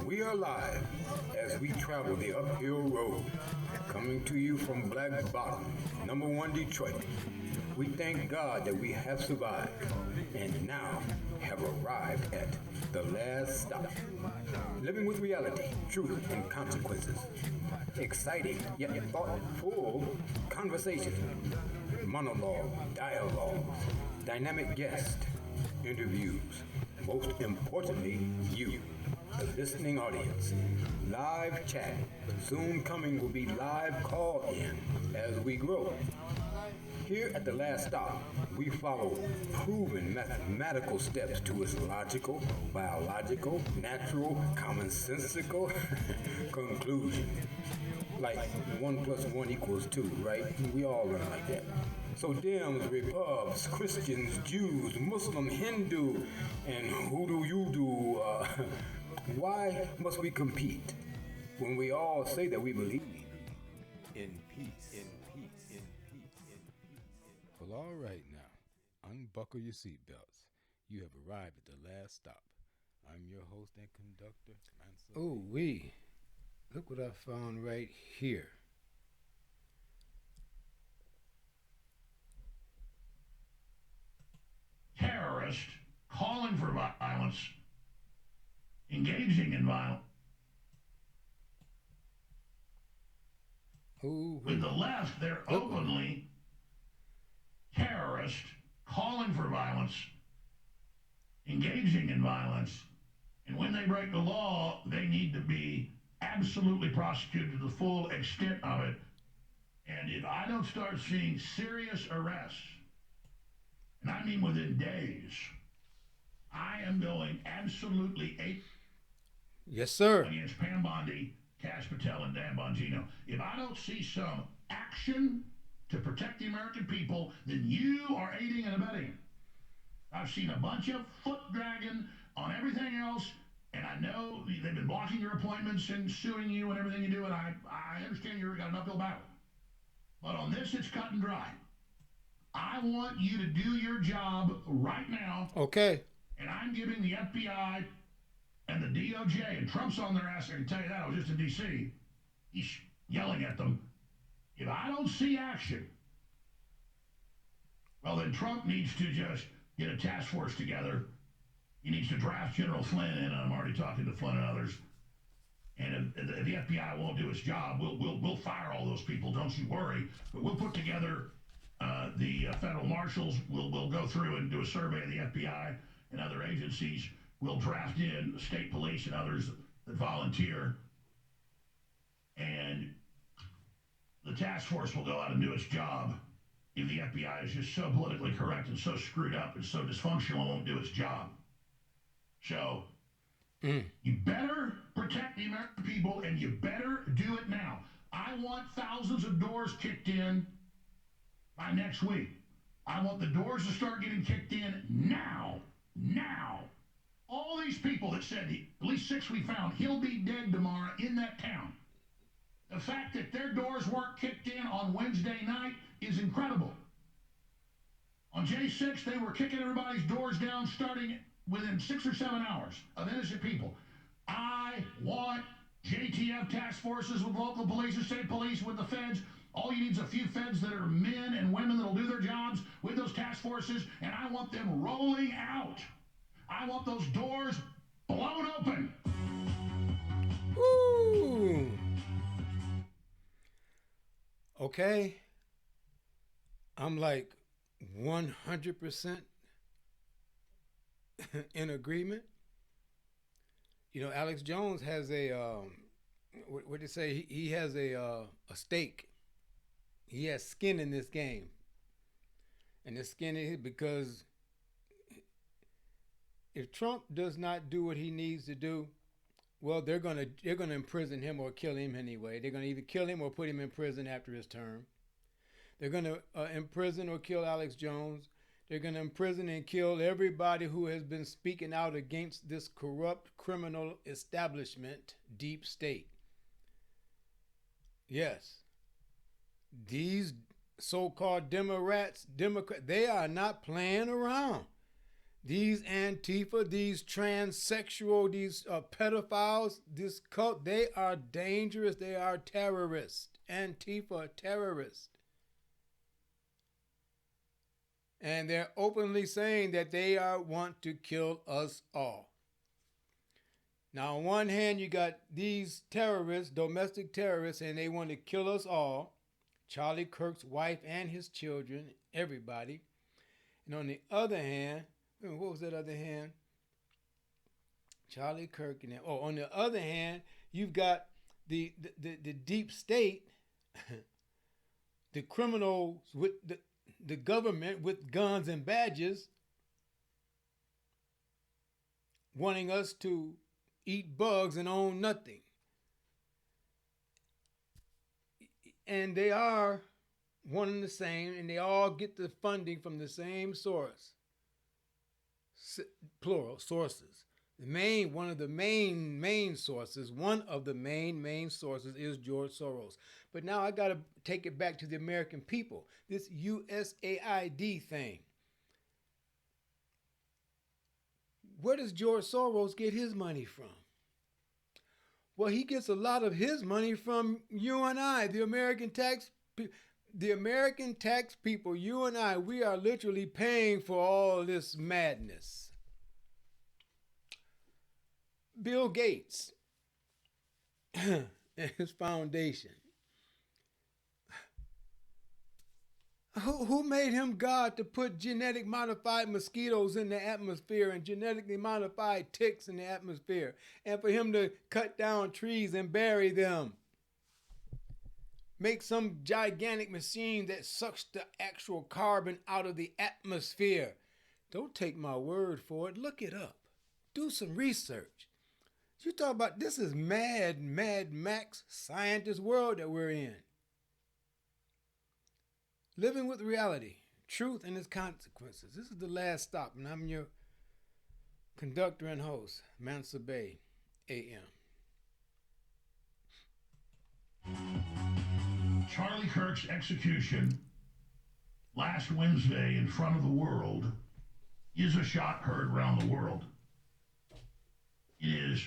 We are live as we travel the uphill road, coming to you from Black Bottom, number one Detroit. We thank God that we have survived and now have arrived at the last stop. Living with reality, truth, and consequences. Exciting yet thoughtful conversation, monologue, dialogue, dynamic guest, interviews. Most importantly, you, the listening audience. Live chat. Soon coming will be live call in as we grow. Here at the last stop, we follow proven mathematical steps to its logical, biological, natural, commonsensical conclusion. Like 1 plus 1 equals 2, right? We all learn like that. So Dems, Repubs, Christians, Jews, Muslim, Hindu, and who do you do? Why must we compete when we all say that we believe in peace? In peace. In peace. In peace. Well, all right now. Unbuckle your seatbelts. You have arrived at the last stop. I'm your host and conductor, Mansour. Oh, look what I found right here. Terrorist calling for violence, engaging in violence. With the left, they're openly terrorist calling for violence, engaging in violence, and when they break the law, they need to be absolutely prosecuted to the full extent of it. And if I don't start seeing serious arrests, and I mean within days, I am going absolutely ape. Yes, sir. Against Pam Bondi, Cash Patel, and Dan Bongino. If I don't see some action to protect the American people, then you are aiding and abetting it. I've seen a bunch of foot dragging on everything else, and I know they've been blocking your appointments and suing you and everything you do, and I understand you've got an uphill battle. But on this, it's cut and dry. I want you to do your job right now. Okay. And I'm giving the FBI and the DOJ, and Trump's on their ass, I can tell you that, I was just in D.C., he's yelling at them. If I don't see action, well, then Trump needs to just get a task force together. He needs to draft General Flynn in, and I'm already talking to Flynn and others. And if the FBI won't do its job, we'll fire all those people, don't you worry. But we'll put together the federal marshals. We'll go through and do a survey of the FBI and other agencies. We'll draft in state police and others that volunteer. And the task force will go out and do its job. If the FBI is just so politically correct and so screwed up and so dysfunctional, it won't do its job. So you better protect the American people, and you better do it now. I want thousands of doors kicked in by next week. I want the doors to start getting kicked in now. Now. All these people that said, at least 6 we found, he'll be dead tomorrow in that town. The fact that their doors weren't kicked in on Wednesday night is incredible. On J6, they were kicking everybody's doors down starting within 6 or 7 hours of innocent people. I want JTF task forces with local police and state police with the feds. All you need is a few feds that are men and women that'll do their jobs with those task forces, and I want them rolling out. I want those doors blown open. Woo! Okay. I'm like 100% in agreement. You know, Alex Jones has a, what they say, he has a stake. He has skin in this game. And the skin is because if Trump does not do what he needs to do, well, they're gonna imprison him or kill him anyway. They're gonna either kill him or put him in prison after his term. They're gonna imprison or kill Alex Jones. They're gonna imprison and kill everybody who has been speaking out against this corrupt criminal establishment, deep state. Yes, these so-called Democrats, they are not playing around. These Antifa, these transsexual, these pedophiles, this cult, they are dangerous. They are terrorists. Antifa, terrorists. And they're openly saying that they want to kill us all. Now, on one hand, you got these terrorists, domestic terrorists, and they want to kill us all. Charlie Kirk's wife and his children, everybody. And on the other hand, what was that other hand? Charlie Kirk and on the other hand, you've got the deep state, the criminals with the government with guns and badges, wanting us to eat bugs and own nothing. And they are one and the same, and they all get the funding from the same source. Plural sources. One of the main sources is George Soros. But now I got to take it back to the American people. This USAID thing. Where does George Soros get his money from? Well, he gets a lot of his money from you and I, the American tax people, you and I. We are literally paying for all this madness. Bill Gates and his foundation. Who made him God to put genetic modified mosquitoes in the atmosphere and genetically modified ticks in the atmosphere, and for him to cut down trees and bury them? Make some gigantic machine that sucks the actual carbon out of the atmosphere. Don't take my word for it. Look it up. Do some research. You talk about this is Mad Max scientist world that we're in. Living with reality, truth and its consequences. This is the last stop, and I'm your conductor and host, Mansa Bay, AM. Charlie Kirk's execution last Wednesday in front of the world is a shot heard around the world. It is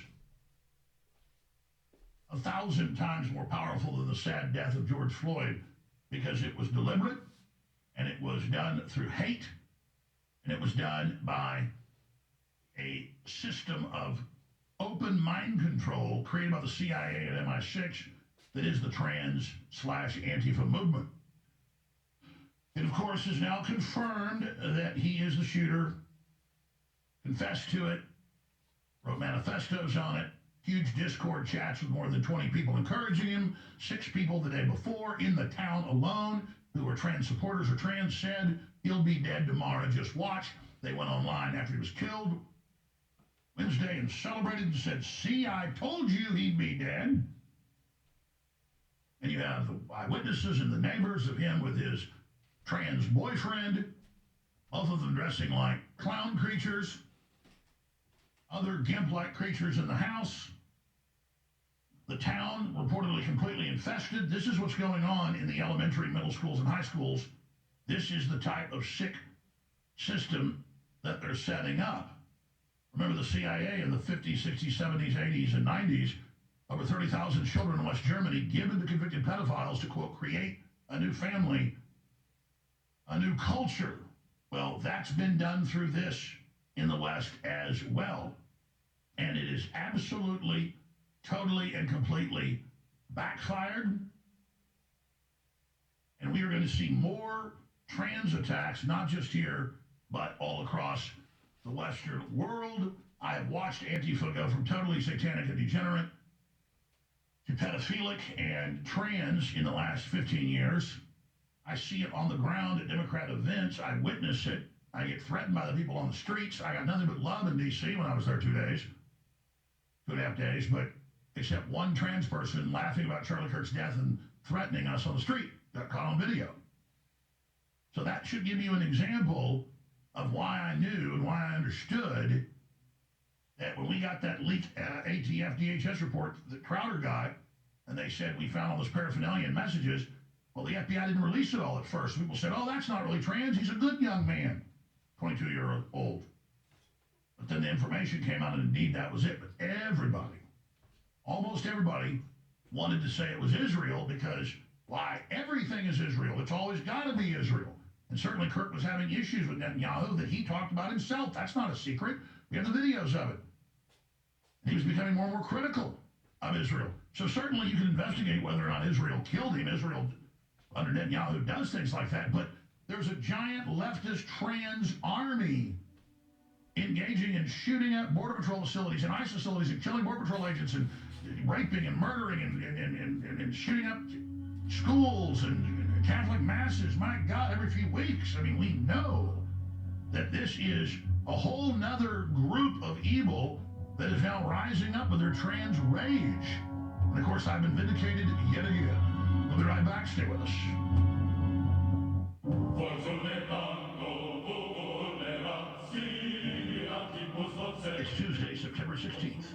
1,000 times more powerful than the sad death of George Floyd, because it was deliberate, and it was done through hate, and it was done by a system of open mind control created by the CIA and MI6 that is the trans/Antifa movement. It, of course, is now confirmed that he is the shooter, confessed to it, wrote manifestos on it, huge Discord chats with more than 20 people encouraging him. 6 people the day before in the town alone who were trans supporters or trans said, he'll be dead tomorrow, just watch. They went online after he was killed Wednesday and celebrated and said, see, I told you he'd be dead. And you have the eyewitnesses and the neighbors of him with his trans boyfriend, both of them dressing like clown creatures, other GIMP-like creatures in the house. The town reportedly completely infested. This is what's going on in the elementary, middle schools, and high schools. This is the type of sick system that they're setting up. Remember the CIA in the 50s, 60s, 70s, 80s, and 90s, over 30,000 children in West Germany given to convicted pedophiles to, quote, create a new family, a new culture. Well, that's been done through this in the West as well. And it is absolutely, totally, and completely backfired. And we are going to see more trans attacks, not just here, but all across the Western world. I have watched Antifa go from totally satanic and degenerate to pedophilic and trans in the last 15 years. I see it on the ground at Democrat events. I witness it. I get threatened by the people on the streets. I got nothing but love in D.C. when I was there 2.5 days, but except one trans person laughing about Charlie Kirk's death and threatening us on the street. Got caught on video. So that should give you an example of why I knew and why I understood that when we got that leaked ATF DHS report that Crowder got, and they said we found all this paraphernalia and messages, well, the FBI didn't release it all at first. People said, oh, that's not really trans. He's a good young man, 22-year-old. But then the information came out, and indeed that was it. But everybody, almost everybody, wanted to say it was Israel because, why, everything is Israel. It's always got to be Israel. And certainly Kirk was having issues with Netanyahu that he talked about himself. That's not a secret. We have the videos of it. And he was becoming more and more critical of Israel. So certainly you can investigate whether or not Israel killed him. Israel, under Netanyahu, does things like that. But there's a giant leftist trans army engaging in shooting up Border Patrol facilities and ICE facilities and killing Border Patrol agents and raping and murdering and shooting up schools and Catholic masses. My God, every few weeks. I mean, we know that this is a whole nother group of evil that is now rising up with their trans rage. And of course, I've been vindicated yet again. We'll be right back. Stay with us. It's Tuesday, September 16th,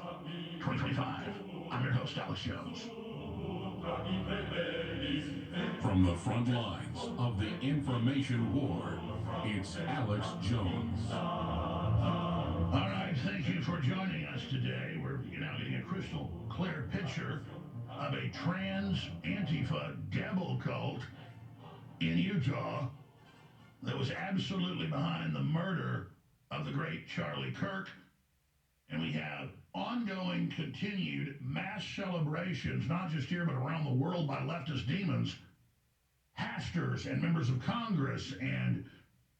2025. I'm your host, Alex Jones. From the front lines of the information war, it's Alex Jones. All right, thank you for joining us today. We're now getting a crystal clear picture of a trans Antifa devil cult in Utah that was absolutely behind the murder of the great Charlie Kirk. And we have ongoing, continued mass celebrations, not just here, but around the world by leftist demons, pastors and members of Congress, and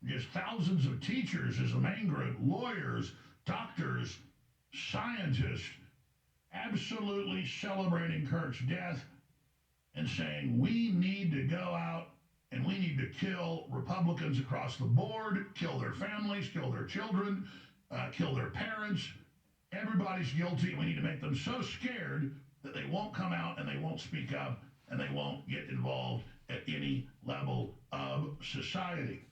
just thousands of teachers as the main group, lawyers, doctors, scientists, absolutely celebrating Kirk's death and saying we need to go out and we need to kill Republicans across the board, kill their families, kill their children, kill their parents. Everybody's guilty. We need to make them so scared that they won't come out and they won't speak up and they won't get involved at any level of society.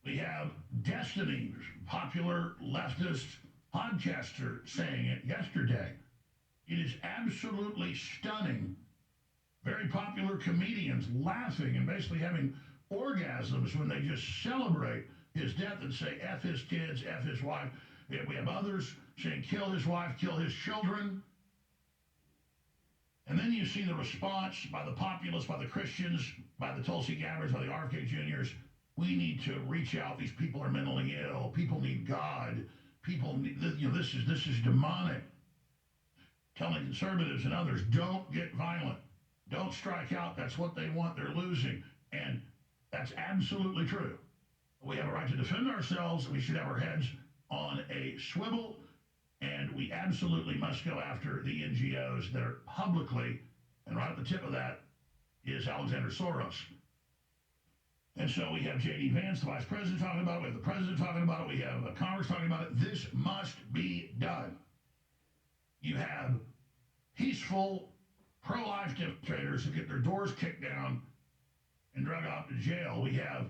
We have Destiny, popular leftist podcaster, saying it yesterday. It is absolutely stunning. Very popular comedians laughing and basically having orgasms when they just celebrate his death and say, F his kids, F his wife. We have others saying, kill his wife, kill his children. And then you see the response by the populists, by the Christians, by the Tulsi Gabbards, by the RFK Juniors. We need to reach out. These people are mentally ill. People need God. People need, this is demonic. Telling conservatives and others, don't get violent. Don't strike out. That's what they want. They're losing. And that's absolutely true. We have a right to defend ourselves. We should have our heads on a swivel. And we absolutely must go after the NGOs that are publicly, and right at the tip of that is Alexander Soros. And so we have J.D. Vance, the vice president, talking about it. We have the president talking about it. We have Congress talking about it. This must be done. You have peaceful, pro-life demonstrators who get their doors kicked down and drug off to jail. We have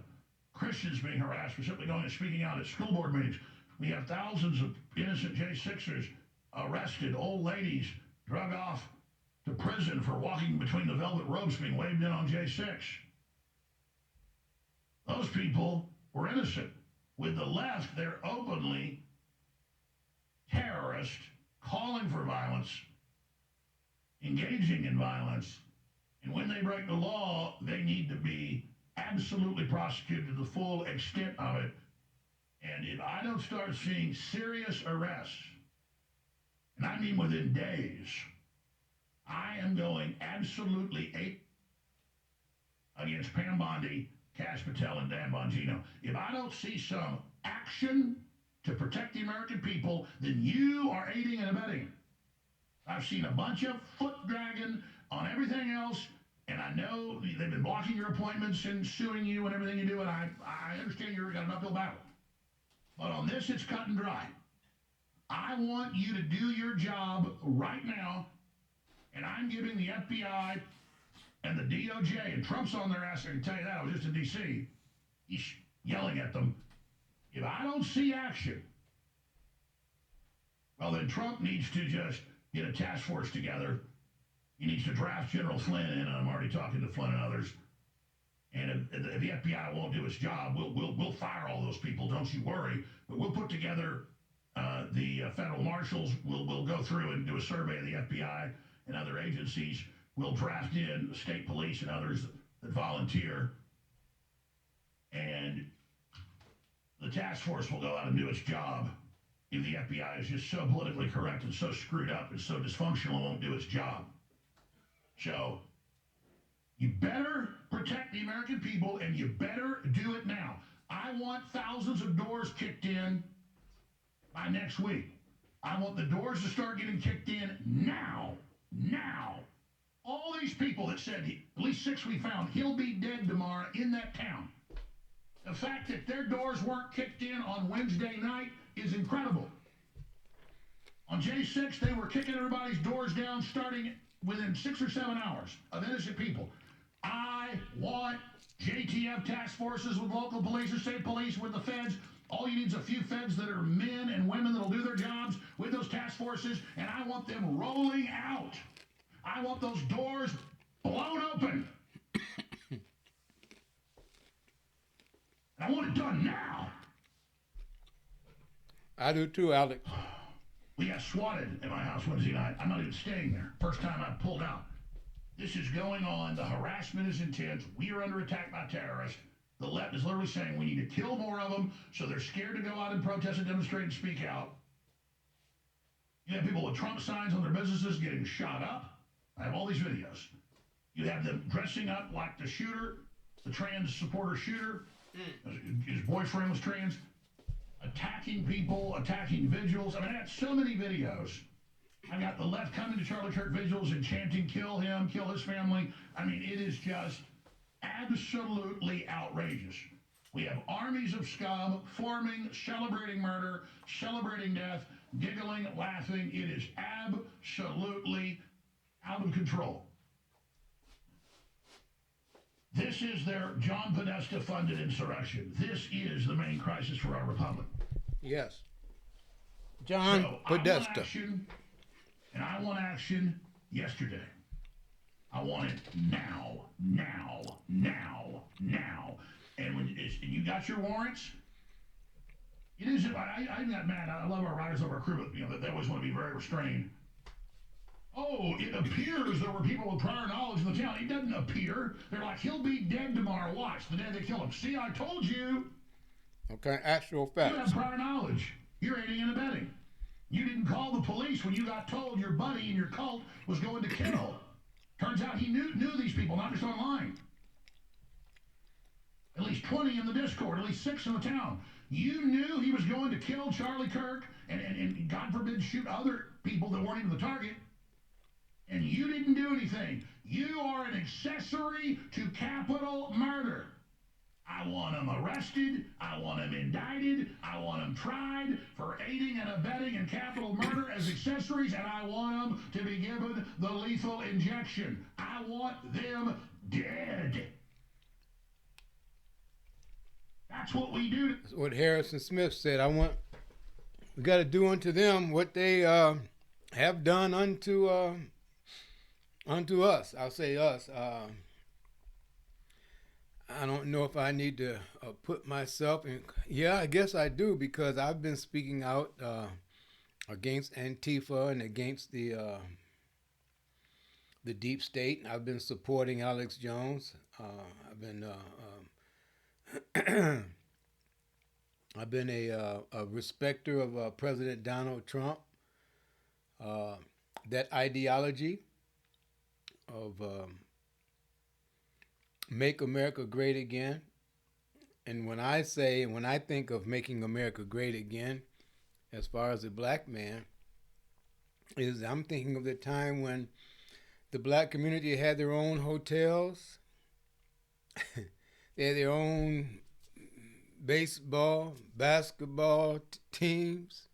Christians being harassed for simply going and speaking out at school board meetings. We have thousands of innocent J6ers arrested, old ladies drug off to prison for walking between the velvet ropes being waved in on J6. Those people were innocent. With the left, they're openly terrorist, calling for violence, engaging in violence, and when they break the law, they need to be absolutely prosecuted to the full extent of it. And if I don't start seeing serious arrests, and I mean within days, I am going absolutely ape against Pam Bondi, Kash Patel, and Dan Bongino. If I don't see some action to protect the American people, then you are aiding and abetting it. I've seen a bunch of foot dragging on everything else, and I know they've been blocking your appointments and suing you and everything you do, and I understand you've got an uphill battle. But on this, it's cut and dry. I want you to do your job right now, and I'm giving the FBI and the DOJ, and Trump's on their ass, I can tell you that. I was just in D.C. He's yelling at them. If I don't see action, well, then Trump needs to just get a task force together. He needs to draft General Flynn in, and I'm already talking to Flynn and others, And if the FBI won't do its job, we'll fire all those people. Don't you worry. But we'll put together the federal marshals. We'll go through and do a survey of the FBI and other agencies. We'll draft in state police and others that volunteer. And the task force will go out and do its job. If the FBI is just so politically correct and so screwed up and so dysfunctional, it won't do its job. So you better protect the American people, and you better do it now. I want thousands of doors kicked in by next week. I want the doors to start getting kicked in now. Now. All these people that said, at least 6 we found, he'll be dead tomorrow in that town. The fact that their doors weren't kicked in on Wednesday night is incredible. On J6, they were kicking everybody's doors down starting within 6 or 7 hours of innocent people. I want JTF task forces with local police and state police with the feds. All you need is a few feds that are men and women that'll do their jobs with those task forces, and I want them rolling out. I want those doors blown open. And I want it done now. I do too, Alex. We got swatted at my house Wednesday night. I'm not even staying there. First time I pulled out. This is going on. The harassment is intense. We are under attack by terrorists. The left is literally saying we need to kill more of them, so they're scared to go out and protest and demonstrate and speak out. You have people with Trump signs on their businesses getting shot up. I have all these videos. You have them dressing up like the shooter, the trans supporter shooter. His boyfriend was trans. Attacking people, attacking vigils. I mean, I got so many videos. I got the left coming to Charlie Kirk vigils and chanting, kill him, kill his family. I mean, it is just absolutely outrageous. We have armies of scum forming, celebrating murder, celebrating death, giggling, laughing. It is absolutely out of control. This is their John Podesta-funded insurrection. This is the main crisis for our republic. Yes. John So Podesta. I want action, and I want action yesterday. I want it now, now, now, now. And when and you got your warrants, it is. I got mad. I love our riders of our crew, but you know they always want to be very restrained. Oh, it appears there were people with prior knowledge in the town. It doesn't appear. They're like, he'll be dead tomorrow. Watch, the day they kill him. See, I told you. Okay, actual You have facts. prior knowledge. You're aiding and abetting. You didn't call the police when you got told your buddy in your cult was going to kill. Turns out he knew these people, not just online. At least 20 in the Discord, at least 6 in the town. You knew he was going to kill Charlie Kirk and God forbid, shoot other people that weren't even the target. And you didn't do anything. You are an accessory to capital murder. I want them arrested. I want them indicted. I want them tried for aiding and abetting in capital murder as accessories, and I want them to be given the lethal injection. I want them dead. That's what we do. That's what Harrison Smith said. We got to do unto them what they have done unto us. I'll say us. I don't know if I need to put myself in. Yeah, I guess I do, because I've been speaking out against Antifa and against the deep state. I've been supporting Alex Jones. I've been I've been a respecter of President Donald Trump. That ideology of make America great again. And when I think of making America great again, as far as a black man, I'm thinking of the time when the black community had their own hotels, they had their own baseball, basketball teams,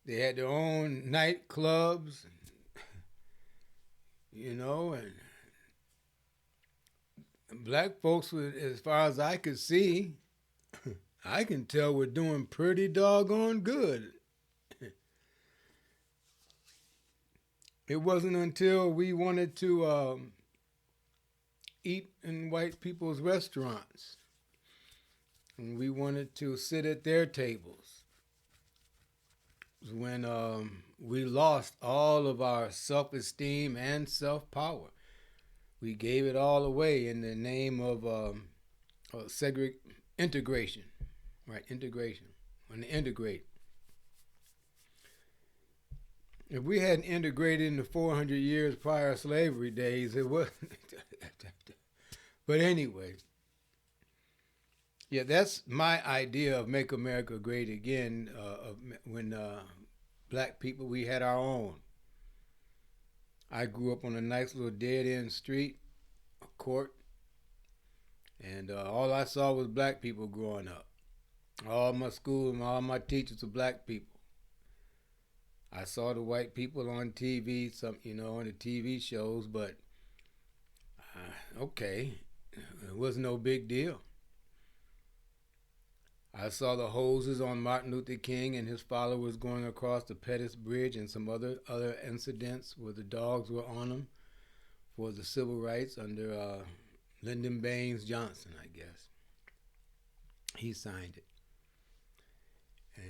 they had their own nightclubs, and black folks, as far as I could see, I can tell we're doing pretty doggone good. It wasn't until we wanted to eat in white people's restaurants. And we wanted to sit at their tables. It was when we lost all of our self-esteem and self-power. We gave it all away in the name of integration. Right, integration. When they integrate. If we hadn't integrated in the 400 years prior slavery days, it was. But anyway, yeah, that's my idea of Make America Great Again. When black people, we had our own. I grew up on a nice little dead-end street, a court, and all I saw was black people growing up. All my school and all my teachers were black people. I saw the white people on TV, on the TV shows, but okay, it was no big deal. I saw the hoses on Martin Luther King and his followers going across the Pettus Bridge and some other incidents where the dogs were on them for the civil rights under Lyndon Baines Johnson, I guess. He signed it.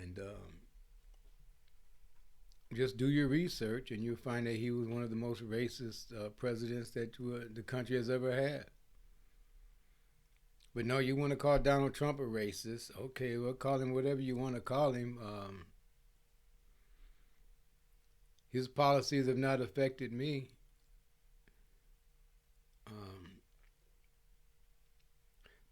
And just do your research and you'll find that he was one of the most racist presidents that the country has ever had. But no, you want to call Donald Trump a racist. Okay, well, call him whatever you want to call him. His policies have not affected me.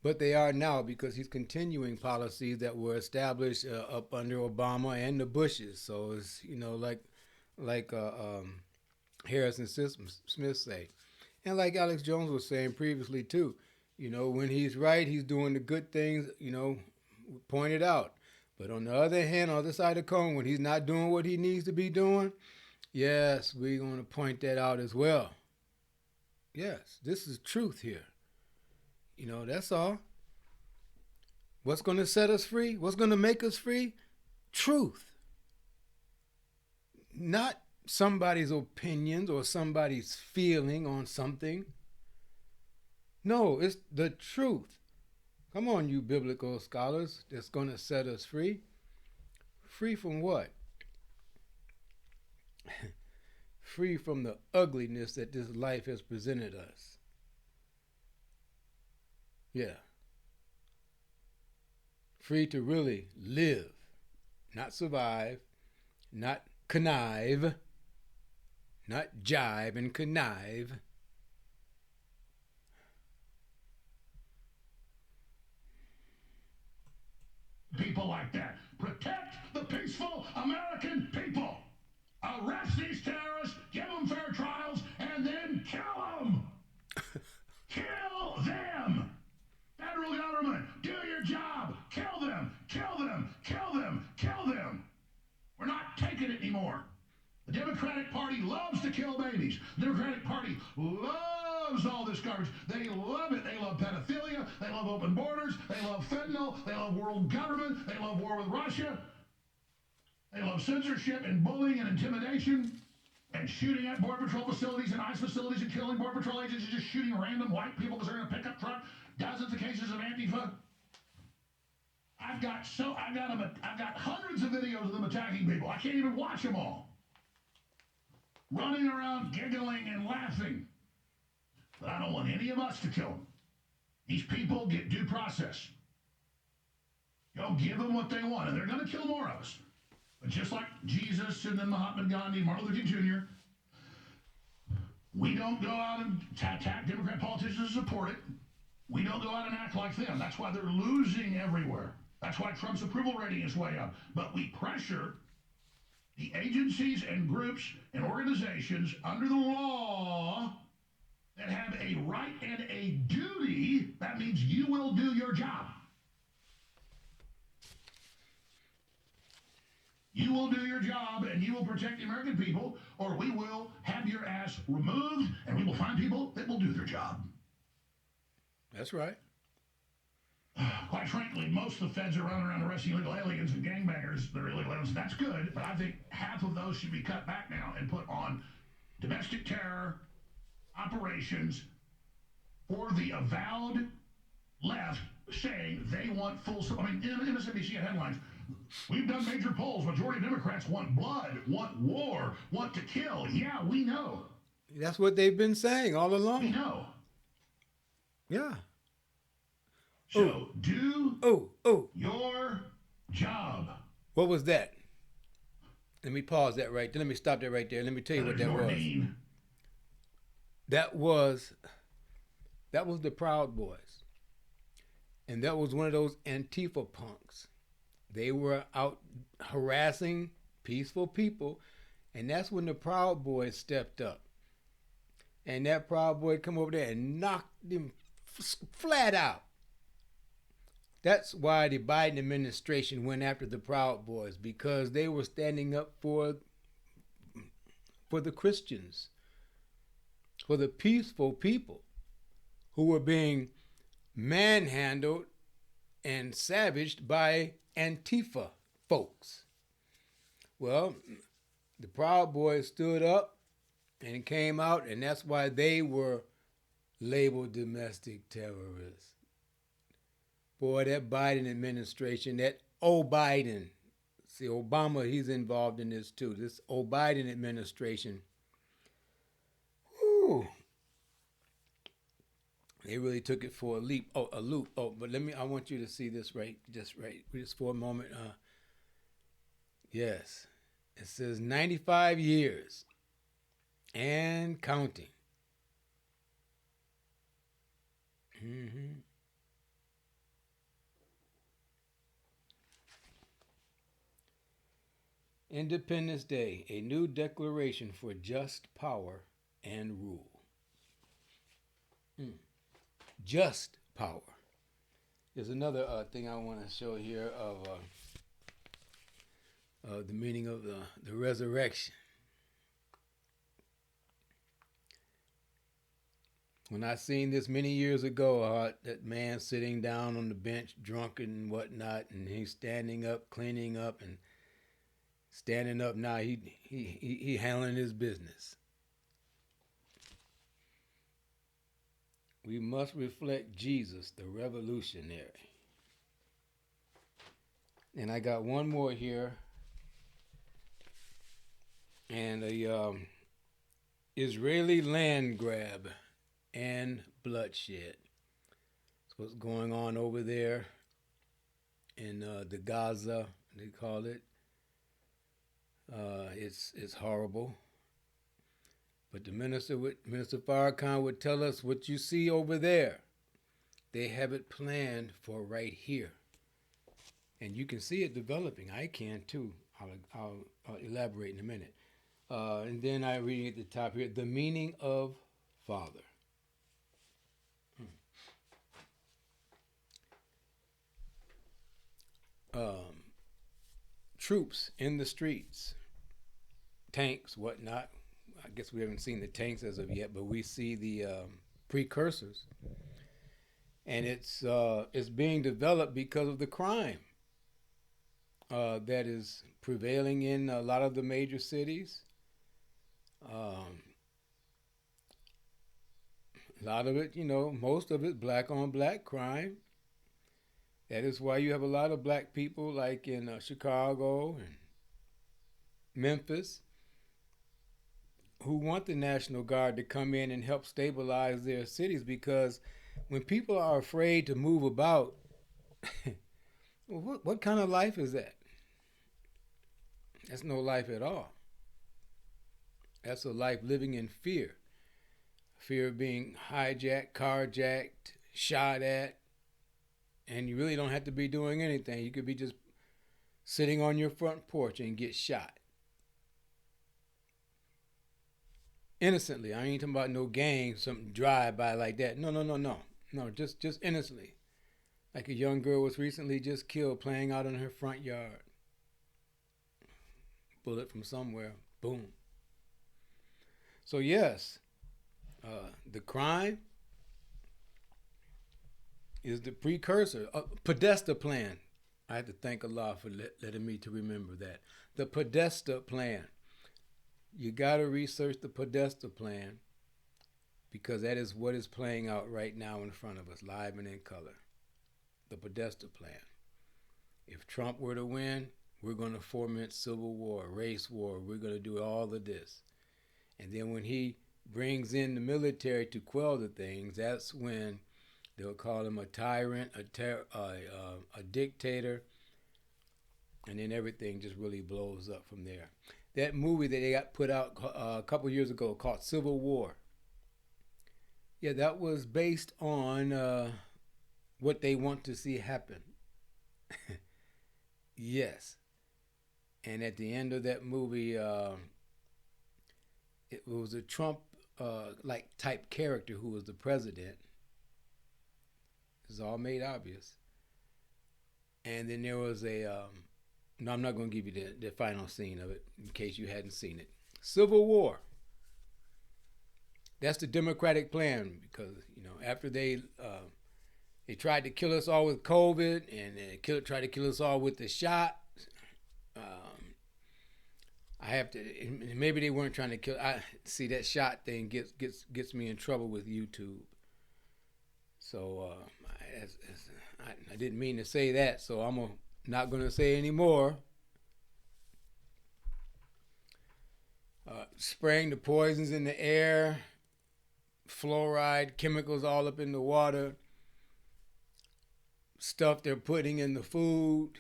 But they are now because he's continuing policies that were established up under Obama and the Bushes. So it's, like Harrison Smith say. And like Alex Jones was saying previously too, when he's right, he's doing the good things, pointed out. But on the other hand, on the other side of the cone, when he's not doing what he needs to be doing, yes, we're going to point that out as well. Yes, this is truth here. That's all. What's going to set us free? What's going to make us free? Truth. Not somebody's opinions or somebody's feeling on something. No, it's the truth. Come on, you biblical scholars, that's going to set us free. Free from what? Free from the ugliness that this life has presented us. Yeah. Free to really live, not survive, not connive, not jibe and connive. People like that. Protect the peaceful American people. Arrest these terrorists, give them fair trials, and then kill them. Kill them. Federal government, do your job. Kill them, kill them, kill them, kill them. We're not taking it anymore. The Democratic Party loves to kill babies. The Democratic Party loves all this garbage. They love it. They love pedophilia. They love open borders. They love fentanyl. They love world government. They love war with Russia. They love censorship and bullying and intimidation and shooting at Border Patrol facilities and ICE facilities and killing Border Patrol agents and just shooting random white people because they're in a pickup truck. Dozens of cases of Antifa. I've got hundreds of videos of them attacking people. I can't even watch them all. Running around giggling and laughing. But I don't want any of us to kill them. These people get due process. Give them what they want, and they're going to kill more of us. But just like Jesus and then Mahatma Gandhi and Martin Luther King Jr., we don't go out and attack Democrat politicians and support it. We don't go out and act like them. That's why they're losing everywhere. That's why Trump's approval rating is way up. But we pressure the agencies and groups and organizations under the law that have a right and a duty. That means you will do your job. You will do your job and you will protect the American people, or we will have your ass removed and we will find people that will do their job. That's right. Quite frankly, most of the feds are running around arresting illegal aliens and gangbangers that are illegal aliens. That's good, but I think half of those should be cut back now and put on domestic terror, operations, or the avowed left saying they want full. I mean, MSNBC had headlines. We've done major polls. Majority of Democrats want blood, want war, want to kill. Yeah, we know. That's what they've been saying all We along. know. Yeah. So do Oh. your job. What was that? Let me pause that right there. Let me stop that right there. Let me tell you what that was. Nordine. That was the Proud Boys. And that was one of those Antifa punks. They were out harassing peaceful people, and that's when the Proud Boys stepped up. And that Proud Boy come over there and knocked them flat out. That's why the Biden administration went after the Proud Boys, because they were standing up for the Christians, for the peaceful people who were being manhandled and savaged by Antifa folks. Well, the Proud Boys stood up and came out, and that's why they were labeled domestic terrorists. Boy, that Biden administration, that Biden, see, Obama, he's involved in this too. This Biden administration, whew, they really took it for a loop. But I want you to see this just for a moment. Yes, it says 95 years and counting. Mm-hmm. Independence Day, a new declaration for just power and rule. Just power. There's another thing I want to show here of the meaning of the resurrection. When I seen this many years ago, that man sitting down on the bench, drunk and whatnot, and he's standing up, cleaning up, and standing up now, he handling his business. We must reflect Jesus, the revolutionary. And I got one more here. And a Israeli land grab and bloodshed. That's what's going on over there in the Gaza, they call it. It's horrible. But the Minister Farrakhan would tell us what you see over there. They have it planned for right here. And you can see it developing. I can too. I'll elaborate in a minute. And then I read at the top here, the meaning of Father. Troops in the streets, tanks, whatnot. I guess we haven't seen the tanks as of yet, but we see the precursors, and it's being developed because of the crime that is prevailing in a lot of the major cities. A lot of it, most of it, black on black crime. That is why you have a lot of black people like in Chicago and Memphis who want the National Guard to come in and help stabilize their cities, because when people are afraid to move about, what kind of life is that? That's no life at all. That's a life living in fear. Fear of being hijacked, carjacked, shot at. And you really don't have to be doing anything. You could be just sitting on your front porch and get shot. Innocently. I ain't talking about no gang, something drive-by like that. No. No, just innocently. Like a young girl was recently just killed playing out in her front yard. Bullet from somewhere. Boom. So yes, the crime is the precursor. Podesta plan. I have to thank Allah for letting me to remember that. The Podesta plan. You got to research the Podesta plan, because that is what is playing out right now in front of us, live and in color. The Podesta plan. If Trump were to win, we're going to foment civil war, race war. We're going to do all of this. And then when he brings in the military to quell the things, that's when they'll call him a tyrant, a dictator, and then everything just really blows up from there. That movie that they got put out a couple years ago called Civil War. Yeah, that was based on what they want to see happen. Yes. And at the end of that movie, it was a Trump like type character who was the president. It's all made obvious. And then there was no, I'm not going to give you the final scene of it in case you hadn't seen it. Civil War. That's the Democratic plan, because after they tried to kill us all with COVID, and they tried to kill us all with the shot. I have to. Maybe they weren't trying to kill. I see that shot thing gets me in trouble with YouTube. So I didn't mean to say that. So I'm not going to say any more. Spraying the poisons in the air, fluoride, chemicals all up in the water, stuff they're putting in the food,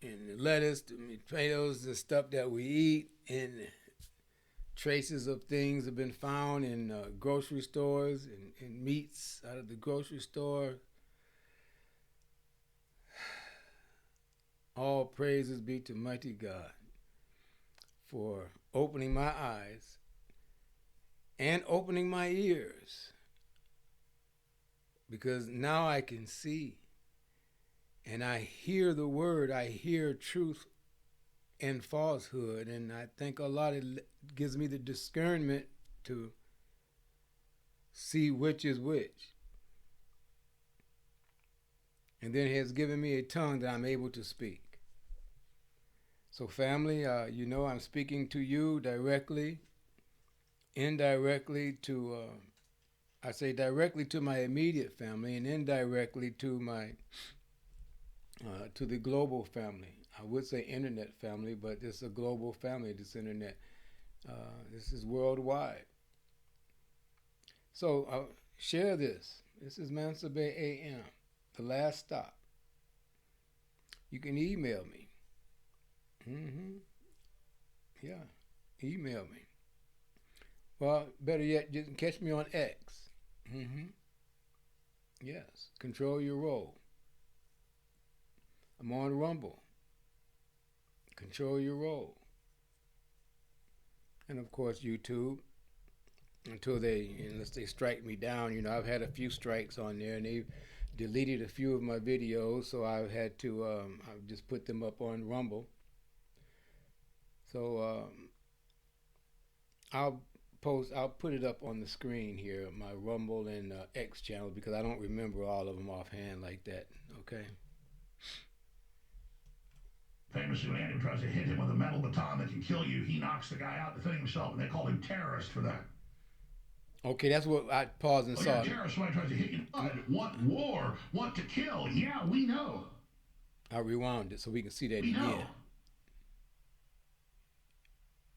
and the lettuce, the potatoes, the stuff that we eat, and traces of things have been found in grocery stores and meats out of the grocery store. All praises be to mighty God for opening my eyes and opening my ears, because now I can see and I hear the word. I hear truth and falsehood, and I think a lot of it gives me the discernment to see which is which. And then he has given me a tongue that I'm able to speak. So family, I'm speaking to you directly, indirectly to, I say directly to my immediate family, and indirectly to my, to the global family. I would say internet family, but it's a global family, this internet. This is worldwide. So share this. This is Mansa Bay AM, the last stop. You can email me. Yeah, email me. Well, better yet, you can catch me on X. Yes, control your role. I'm on Rumble. Control your role. And of course, YouTube. Unless they strike me down. I've had a few strikes on there, and they've deleted a few of my videos, so I've had to, I've just put them up on Rumble. So I'll put it up on the screen here, my Rumble and X channel, because I don't remember all of them offhand like that. Okay. Famously, when Andrew tries to hit him with a metal baton that can kill you, he knocks the guy out defending himself, and they call him terrorist for that. Okay, that's what I paused and saw. You're a terrorist. Somebody tries to hit you. Want war, want to kill. Yeah, we know. I rewound it so we can see that we again. Know.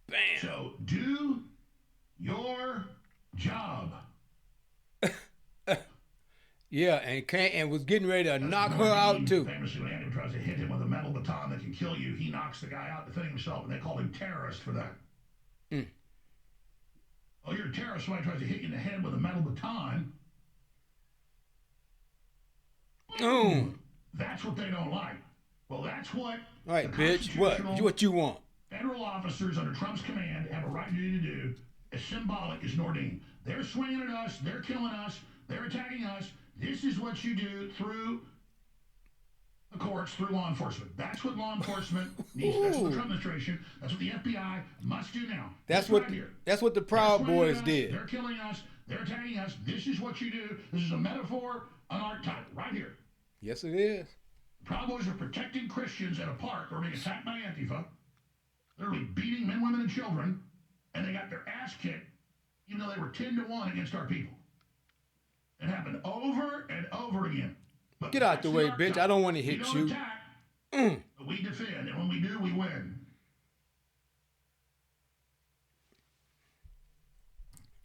Bam. So do your job. Yeah, and was getting ready to knock her out too. Famously, when Andrew tries to hit him with a metal baton that can kill you, he knocks the guy out defending himself, and they call him terrorist for that. Oh, you're a terrorist. Somebody tries to hit you in the head with a metal baton. That's what they don't like. Well, that's what. All right, bitch. What you want? Federal officers under Trump's command have a right duty to do. As symbolic as Nordine. They're swinging at us. They're killing us. They're attacking us. This is what you do through the courts, through law enforcement. That's what law enforcement needs. That's what the Trump administration, that's what the FBI must do now. That's what the Proud Boys did. They're killing us. They're attacking us. This is what you do. This is a metaphor, an archetype, right here. Yes, it is. Proud Boys are protecting Christians at a park who are being attacked by Antifa. They're beating men, women, and children, and they got their ass kicked, even though they were 10-1 against our people. It happened over and over again. But Get out the way, bitch. I don't want to we hit don't you. attack, but we defend, and when we do, we win.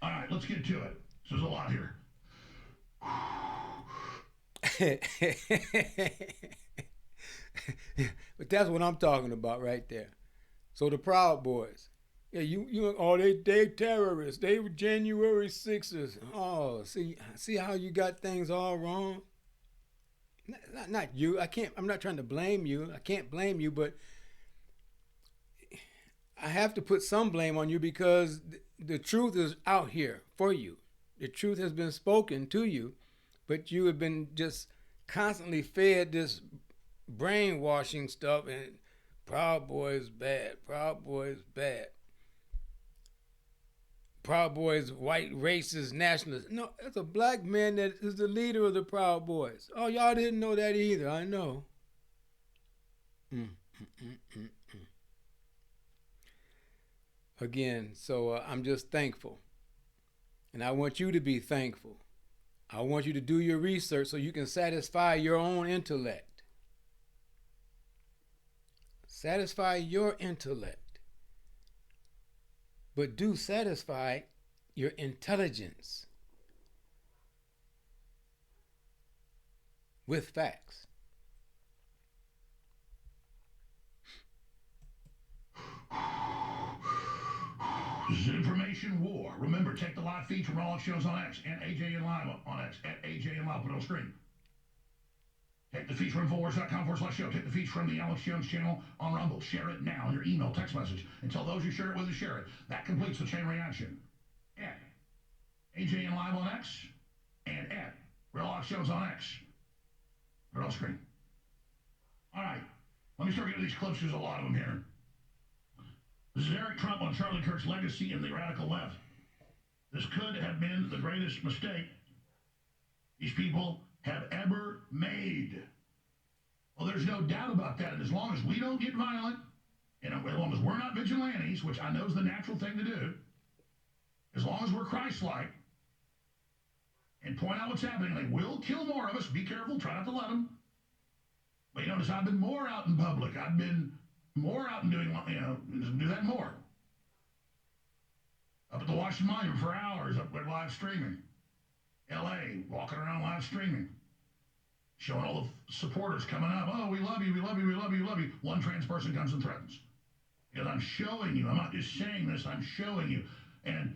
All right, let's get to it. There's a lot here. But that's what I'm talking about right there. So the Proud Boys. Yeah, they terrorists. They were January 6ers. Oh, see how you got things all wrong? Not you. I'm not trying to blame you. I can't blame you, but I have to put some blame on you because the truth is out here for you. The truth has been spoken to you, but you have been just constantly fed this brainwashing stuff and Proud Boys bad. Proud Boys bad. Proud Boys white racist nationalists. No, it's a black man that is the leader of the Proud Boys. Oh, y'all didn't know that either. I know. Again, so I'm just thankful. And I want you to be thankful. I want you to do your research so you can satisfy your own intellect. Satisfy your intellect. But do satisfy your intelligence with facts. This is information war. Remember, take the live feeds from all shows on X and AJN Live on X at AJN Live. Put it on screen. Take the feeds from Infowars.com/show. Take the feeds from the Alex Jones channel on Rumble. Share it now in your email, text message, and tell those you share it with to share it. That completes the chain reaction. At AJN Live on X and at Real Alex Jones on X. Put it on screen. All right. Let me start getting these clips. There's a lot of them here. This is Eric Trump on Charlie Kirk's legacy in the radical left. This could have been the greatest mistake these people have ever made. Well, there's no doubt about that. And as long as we don't get violent, and as long as we're not vigilantes, which I know is the natural thing to do, as long as we're Christ-like, and point out what's happening, they will kill more of us. Be careful. Try not to let them. But you notice I've been more out in public. I've been more out and doing, do that more. Up at the Washington Monument for hours, up there live streaming. LA, walking around live streaming. Showing all the supporters coming up. Oh, we love you, we love you, we love you, we love you. One trans person comes and threatens. Because I'm showing you. I'm not just saying this, I'm showing you. And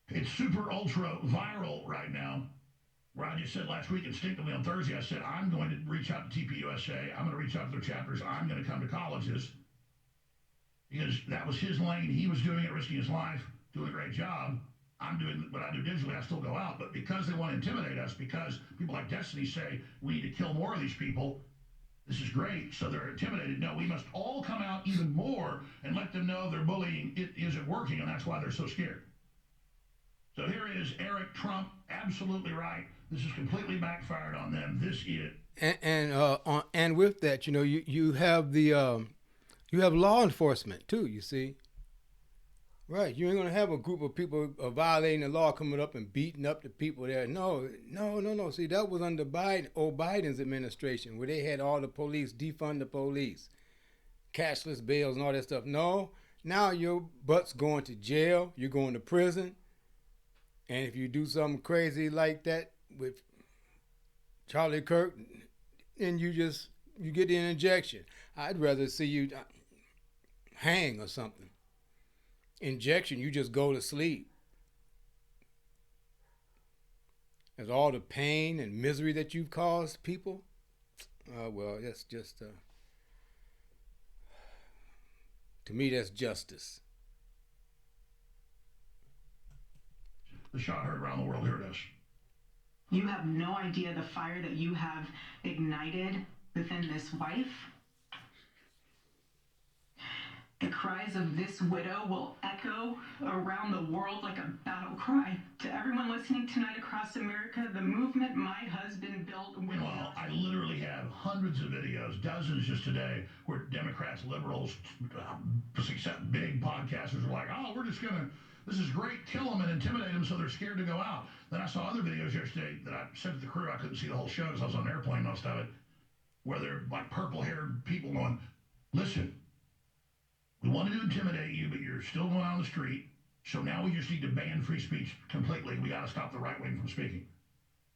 it's super ultra viral right now. Where I just said last week instinctively on Thursday, I said, I'm going to reach out to TPUSA. I'm going to reach out to their chapters. I'm going to come to colleges. Because that was his lane. He was doing it, risking his life, doing a great job. I'm doing what I do digitally. I still go out. But because they want to intimidate us, because people like Destiny say we need to kill more of these people, this is great. So they're intimidated. No, we must all come out even more and let them know their bullying isn't working, and that's why they're so scared. So here is Eric Trump, absolutely right. This is completely backfired on them. This is and with that, you have the you have law enforcement too. You see, right? You ain't gonna have a group of people violating the law coming up and beating up the people there. No. See, that was under Biden's administration where they had all the police defund the police, cashless bails and all that stuff. No, now your butt's going to jail. You're going to prison. And if you do something crazy like that with Charlie Kirk, then you get the injection. I'd rather see you hang or something. Injection, you just go to sleep. As all the pain and misery that you've caused people, well, that's just, to me, that's justice. the shot heard around the world. Here it is. You have no idea the fire that you have ignited within this wife. The cries of this widow will echo around the world like a battle cry. To everyone listening tonight across America, the movement my husband built will... Meanwhile, I literally have hundreds of videos, dozens just today, where Democrats, liberals, except big podcasters are like, oh, we're just going to, this is great, kill them and intimidate them so they're scared to go out. Then I saw other videos yesterday that I sent to the crew. I couldn't see the whole show because I was on an airplane most of it, where they're like purple-haired people going, listen, we wanted to intimidate you, but you're still going on the street. So now we just need to ban free speech completely. We got to stop the right wing from speaking.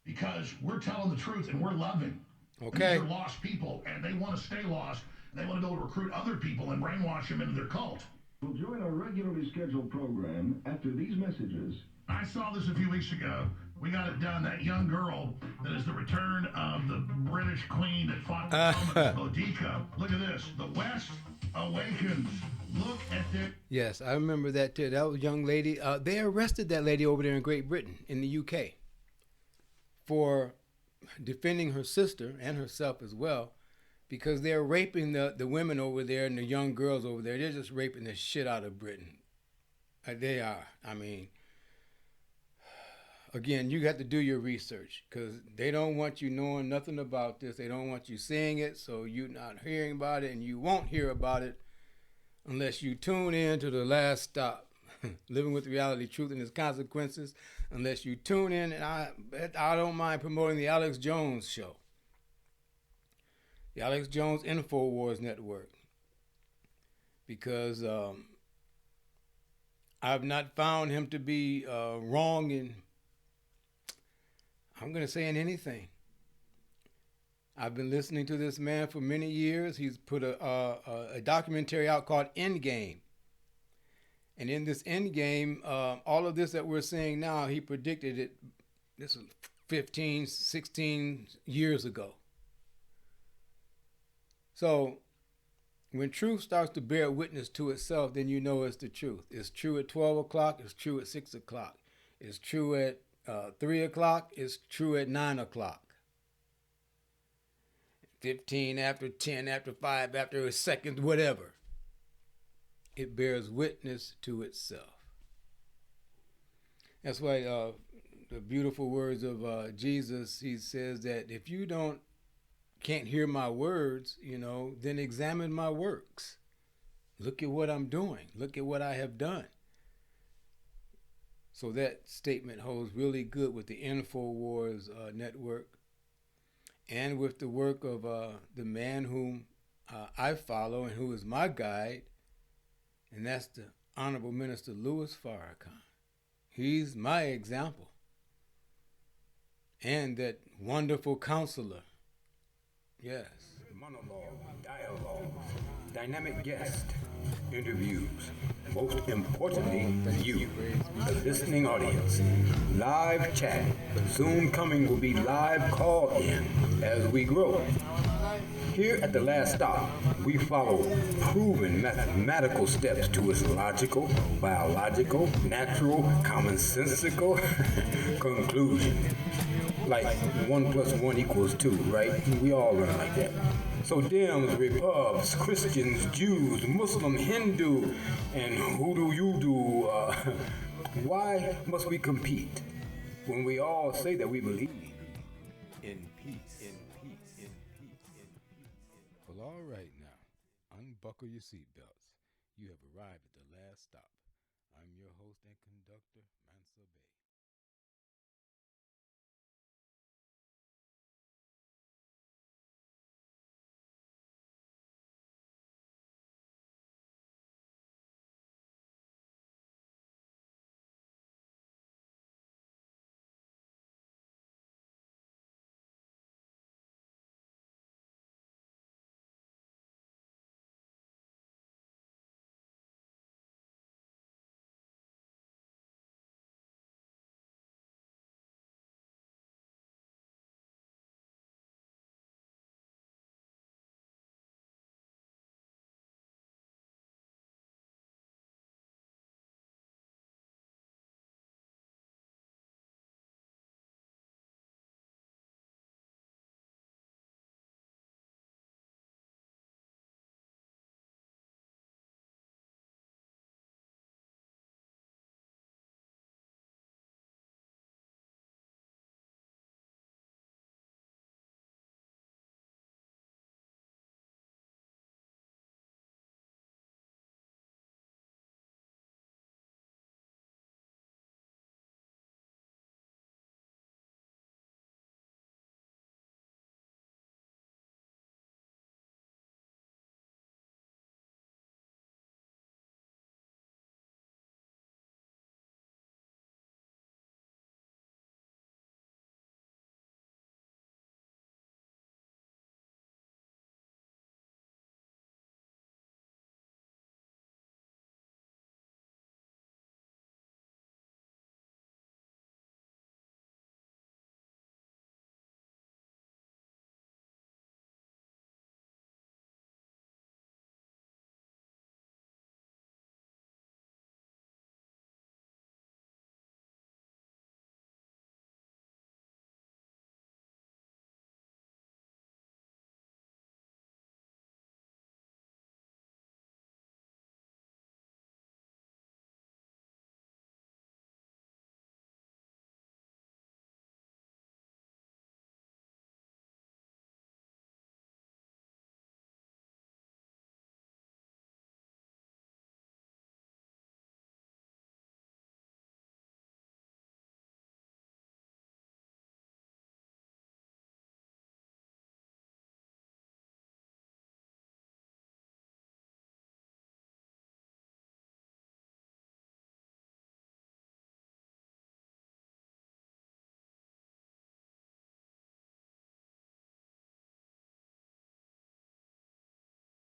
Because we're telling the truth and we're loving. Okay. And these are lost people, and they want to stay lost. And they want to be able to recruit other people and brainwash them into their cult. We'll join our regularly scheduled program after these messages. I saw this a few weeks ago. We got it done. That young girl that is the return of the British queen that fought Boudica. Look at this. The West awakens. Look at this. Yes, I remember that too. That was a young lady. They arrested that lady over there in Great Britain, in the UK, for defending her sister and herself as well, because they're raping the women over there and the young girls over there. They're just raping the shit out of Britain. They are. I mean, again, you got to do your research because they don't want you knowing nothing about this. They don't want you seeing it, so you're not hearing about it, and you won't hear about it unless you tune in to The Last Stop, Living with Reality, Truth and Its Consequences. Unless you tune in, and I don't mind promoting the Alex Jones Show, the Alex Jones InfoWars Network, because I've not found him to be wrong in, I'm going to say, in anything. I've been listening to this man for many years. He's put a documentary out called Endgame. And in this Endgame, all of this that we're seeing now, he predicted it, this was 15, 16 years ago. So when truth starts to bear witness to itself, then you know it's the truth. It's true at 12 o'clock. It's true at 6 o'clock. It's true at 3 o'clock. It's true at 9 o'clock. 15 after 10, after 5, after a second, whatever. It bears witness to itself. That's why the beautiful words of Jesus, he says that if you can't hear my words, then examine my works. Look at what I'm doing. Look at what I have done. So that statement holds really good with the InfoWars network and with the work of the man whom I follow and who is my guide, and that's the Honorable Minister Louis Farrakhan. He's my example. And that wonderful counselor. Yes. Monologue, dialogue, dynamic guest, interviews. Most importantly, you, the listening audience. Live chat. Soon coming will be live call-in as we grow. Here at The Last Stop, we follow proven mathematical steps to its logical, biological, natural, commonsensical conclusion. Like 1 plus 1 equals 2, right? We all learn like that. So Dems, Repubs, Christians, Jews, Muslim, Hindu, and hoodoo you do, why must we compete when we all say that we believe in peace? Well, all right now. Unbuckle your seatbelts. You have arrived at the last stop. I'm your host and conductor, Mansa Bay.